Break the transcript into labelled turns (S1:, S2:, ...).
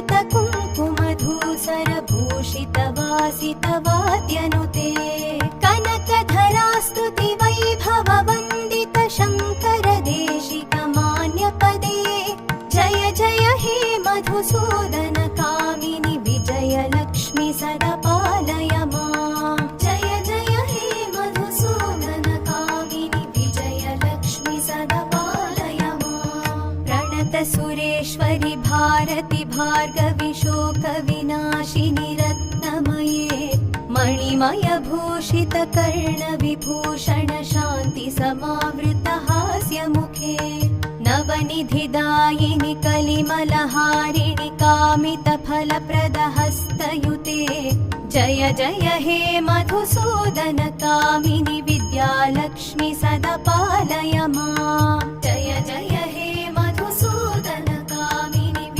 S1: कुङ्कुमधूसरभूषितवासितवाद्यनुते कनकधरास्तुति वैभववन्दित शङ्कर देशिकमान्यपदे जय जय हे मधुसूदन कामिनि विजयलक्ष्मि सदा पालय माम् जय जय हे मधुसूदन कामिनि विजयलक्ष्मि सदा पालय माम् प्रणत सुरेश्वरि भारति भार्गवि शोकविनाशिनि रत्नमये मणिमय भूषित कर्णविभूषण शान्ति समावृत हास्यमुखे नवनिधिदायिनि कलिमलहारिणि कामितफलप्रद हस्तयुते जय जय हे मधुसूदन कामिनि विद्यालक्ष्मि सदा पालय माम् जय जय हे